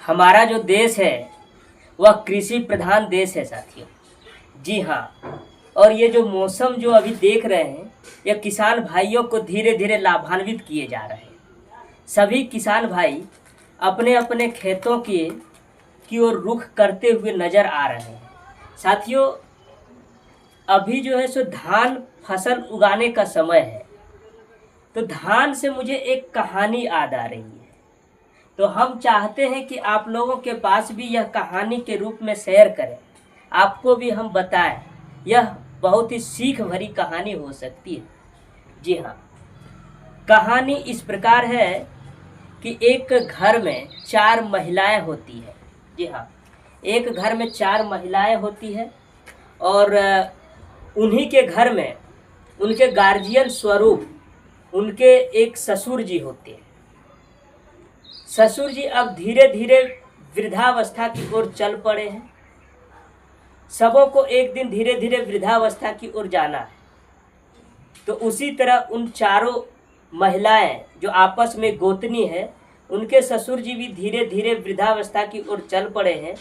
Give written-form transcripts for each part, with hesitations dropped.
हमारा जो देश है वह कृषि प्रधान देश है साथियों। जी हाँ, और ये जो मौसम जो अभी देख रहे हैं, यह किसान भाइयों को धीरे धीरे लाभान्वित किए जा रहे हैं। सभी किसान भाई अपने अपने खेतों की ओर रुख करते हुए नजर आ रहे हैं। साथियों, अभी जो है सो धान फसल उगाने का समय है, तो धान से मुझे एक कहानी याद आ रही है। तो हम चाहते हैं कि आप लोगों के पास भी यह कहानी के रूप में शेयर करें, आपको भी हम बताएं। यह बहुत ही सीख भरी कहानी हो सकती है। जी हाँ, कहानी इस प्रकार है कि एक घर में 4 महिलाएं होती है। जी हाँ, एक घर में 4 महिलाएं होती है और उन्हीं के घर में उनके गार्जियन स्वरूप उनके एक ससुर जी होते हैं। ससुर जी अब धीरे धीरे वृद्धावस्था की ओर चल पड़े हैं। सबों को एक दिन धीरे धीरे वृद्धावस्था की ओर जाना है। तो उसी तरह उन चारों महिलाएं जो आपस में गोतनी है, उनके ससुर जी भी धीरे धीरे वृद्धावस्था की ओर चल पड़े हैं।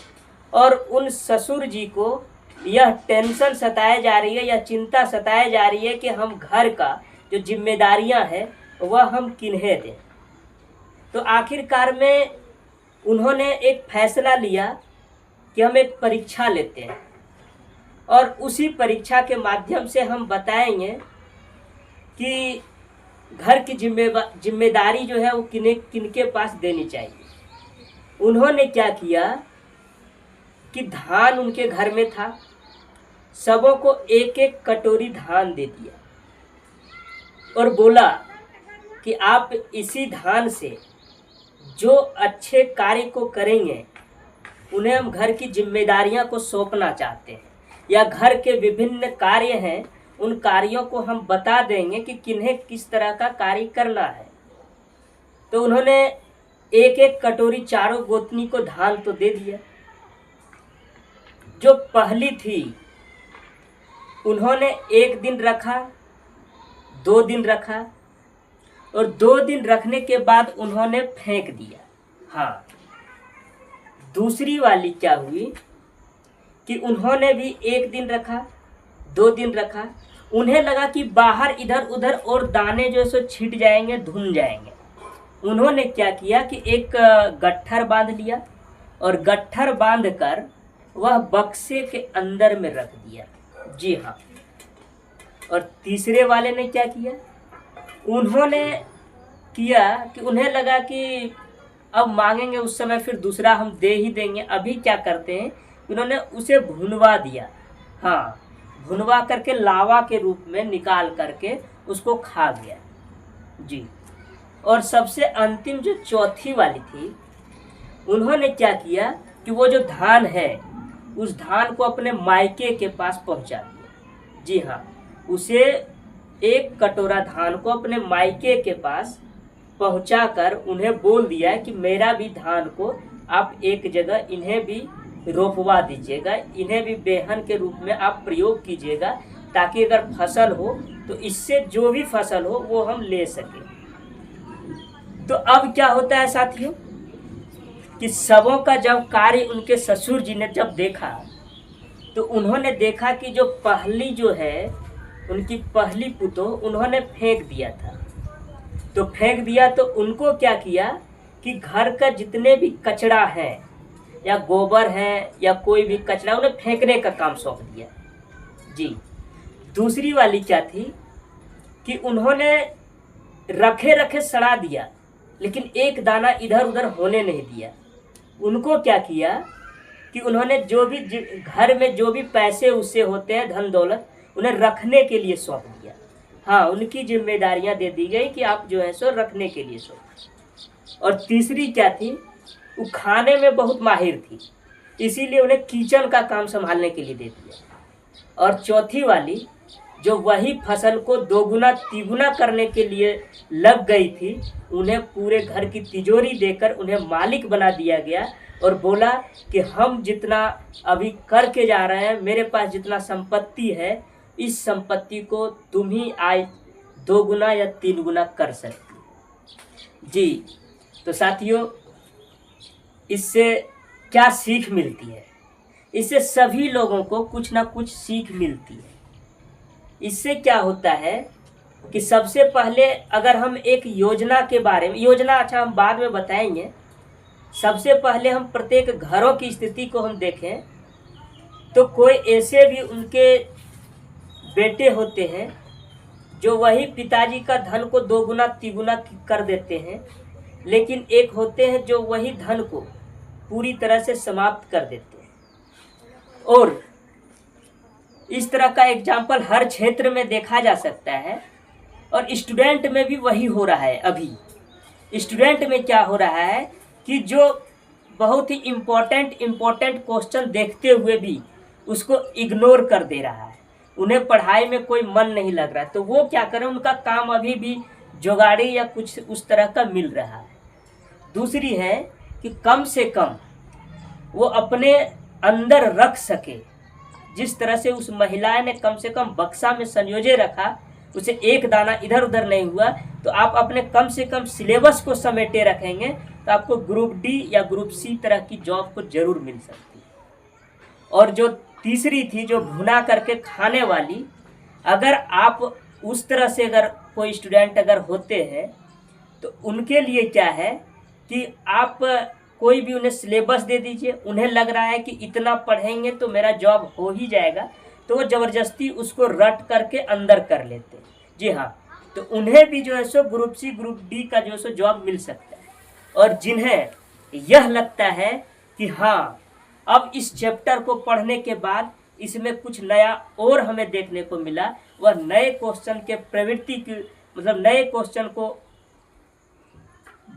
और उन ससुर जी को यह टेंशन सताए जा रही है, यह चिंता सताए जा रही है कि हम घर का जो जिम्मेदारियां हैं वह हम किन्हें दें। तो आखिरकार में उन्होंने एक फैसला लिया कि हम एक परीक्षा लेते हैं और उसी परीक्षा के माध्यम से हम बताएंगे कि घर की जिम्मेदारी जो है वो किनके पास देनी चाहिए। उन्होंने क्या किया कि धान उनके घर में था, सबों को एक एक कटोरी धान दे दिया और बोला कि आप इसी धान से जो अच्छे कार्य को करेंगे उन्हें हम घर की जिम्मेदारियां को सौंपना चाहते हैं, या घर के विभिन्न कार्य हैं उन कार्यों को हम बता देंगे कि किन्हें किस तरह का कार्य करना है। तो उन्होंने एक एक कटोरी चारों गोतनी को धान तो दे दिया। जो पहली थी उन्होंने 1 दिन रखा, 2 दिन रखा और 2 दिन रखने के बाद उन्होंने फेंक दिया। हाँ, दूसरी वाली क्या हुई कि उन्होंने भी 1 दिन रखा, 2 दिन रखा। उन्हें लगा कि बाहर इधर उधर और दाने जो है सो छिट जाएंगे, धुन जाएंगे। उन्होंने क्या किया कि एक गट्ठर बांध लिया और गट्ठर बांधकर वह बक्से के अंदर में रख दिया। जी हाँ, और तीसरे वाले ने क्या किया, उन्होंने किया कि उन्हें लगा कि अब मांगेंगे उस समय फिर दूसरा हम दे ही देंगे, अभी क्या करते हैं, उन्होंने उसे भुनवा दिया। हाँ, भुनवा करके लावा के रूप में निकाल करके उसको खा गया। जी, और सबसे अंतिम जो चौथी वाली थी, उन्होंने क्या किया कि वो जो धान है उस धान को अपने मायके के पास पहुंचा दिया। जी हाँ, उसे एक कटोरा धान को अपने मायके के पास पहुंचाकर उन्हें बोल दिया कि मेरा भी धान को आप एक जगह इन्हें भी रोपवा दीजिएगा, इन्हें भी बेहन के रूप में आप प्रयोग कीजिएगा, ताकि अगर फसल हो तो इससे जो भी फसल हो वो हम ले सकें। तो अब क्या होता है साथियों कि सबों का जब कार्य उनके ससुर जी ने जब देखा, तो उन्होंने देखा कि जो पहली जो है उनकी पहली पुतोह उन्होंने फेंक दिया था। तो फेंक दिया तो उनको क्या किया कि घर का जितने भी कचरा है या गोबर है या कोई भी कचरा, उन्हें फेंकने का काम सौंप दिया। जी, दूसरी वाली क्या थी कि उन्होंने रखे रखे सड़ा दिया, लेकिन एक दाना इधर उधर होने नहीं दिया। उनको क्या किया कि उन्होंने जो भी घर में जो भी पैसे उससे होते हैं, धन दौलत, उन्हें रखने के लिए सौंप दिया। हाँ, उनकी जिम्मेदारियां दे दी गई कि आप जो है सो रखने के लिए सौंप। और तीसरी क्या थी, वो खाने में बहुत माहिर थी, इसीलिए उन्हें किचन का काम संभालने के लिए दे दिया। और चौथी वाली जो वही फसल को दोगुना तिगुना करने के लिए लग गई थी, उन्हें पूरे घर की तिजोरी देकर उन्हें मालिक बना दिया गया और बोला कि हम जितना अभी करके जा रहे हैं, मेरे पास जितना संपत्ति है, इस संपत्ति को तुम ही आय 2 गुना या 3 गुना कर सकती। जी, तो साथियों, इससे क्या सीख मिलती है? इससे सभी लोगों को कुछ ना कुछ सीख मिलती है। इससे क्या होता है कि सबसे पहले अगर हम एक योजना के बारे में, योजना अच्छा हम बाद में बताएंगे, सबसे पहले हम प्रत्येक घरों की स्थिति को हम देखें तो कोई ऐसे भी उनके बेटे होते हैं जो वही पिताजी का धन को दोगुना तिगुना कर देते हैं, लेकिन एक होते हैं जो वही धन को पूरी तरह से समाप्त कर देते हैं। और इस तरह का एग्जाम्पल हर क्षेत्र में देखा जा सकता है। और स्टूडेंट में भी वही हो रहा है। अभी स्टूडेंट में क्या हो रहा है कि जो बहुत ही इम्पोर्टेंट क्वेश्चन देखते हुए भी उसको इग्नोर कर दे रहा है, उन्हें पढ़ाई में कोई मन नहीं लग रहा है, तो वो क्या करें, उनका काम अभी भी जुगाड़ी या कुछ उस तरह का मिल रहा है। दूसरी है कि कम से कम वो अपने अंदर रख सके, जिस तरह से उस महिला ने कम से कम बक्सा में संयोजे रखा, उसे एक दाना इधर उधर नहीं हुआ, तो आप अपने कम से कम सिलेबस को समेटे रखेंगे तो आपको ग्रुप डी या ग्रुप सी तरह की जॉब को जरूर मिल सकती है। और जो तीसरी थी, जो भुना करके खाने वाली, अगर आप उस तरह से अगर कोई स्टूडेंट अगर होते हैं तो उनके लिए क्या है कि आप कोई भी उन्हें सिलेबस दे दीजिए, उन्हें लग रहा है कि इतना पढ़ेंगे तो मेरा जॉब हो ही जाएगा, तो वो ज़बरदस्ती उसको रट करके अंदर कर लेते हैं। जी हाँ, तो उन्हें भी जो है सो ग्रुप सी ग्रुप डी का जो है सो जॉब मिल सकता है। और जिन्हें यह लगता है कि हाँ अब इस चैप्टर को पढ़ने के बाद इसमें कुछ नया और हमें देखने को मिला, वह नए क्वेश्चन के प्रवृत्ति की, मतलब नए क्वेश्चन को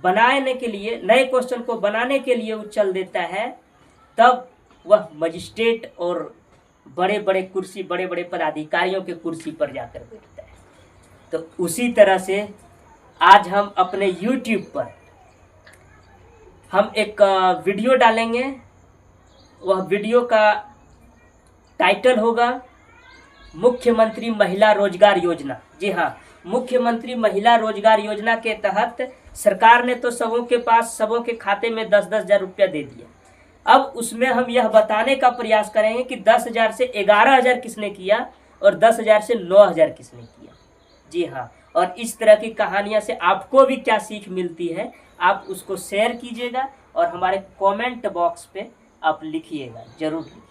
बनाने के लिए, नए क्वेश्चन को बनाने के लिए वो चल देता है, तब वह मजिस्ट्रेट और बड़े बड़े कुर्सी, बड़े बड़े पदाधिकारियों के कुर्सी पर जाकर बैठता है। तो उसी तरह से आज हम अपने YouTube पर हम एक वीडियो डालेंगे। वह वीडियो का टाइटल होगा मुख्यमंत्री महिला रोजगार योजना। जी हाँ, मुख्यमंत्री महिला रोजगार योजना के तहत सरकार ने तो सबों के पास, सबों के खाते में 10-10 हज़ार रुपया दे दिया। अब उसमें हम यह बताने का प्रयास करेंगे कि 10,000 से 11,000 किसने किया और 10,000 से 9,000 किसने किया। जी हाँ, और इस तरह की कहानियाँ से आपको भी क्या सीख मिलती है, आप उसको शेयर कीजिएगा और हमारे कमेंट बॉक्स पे आप लिखिएगा, जरूर लिखिए।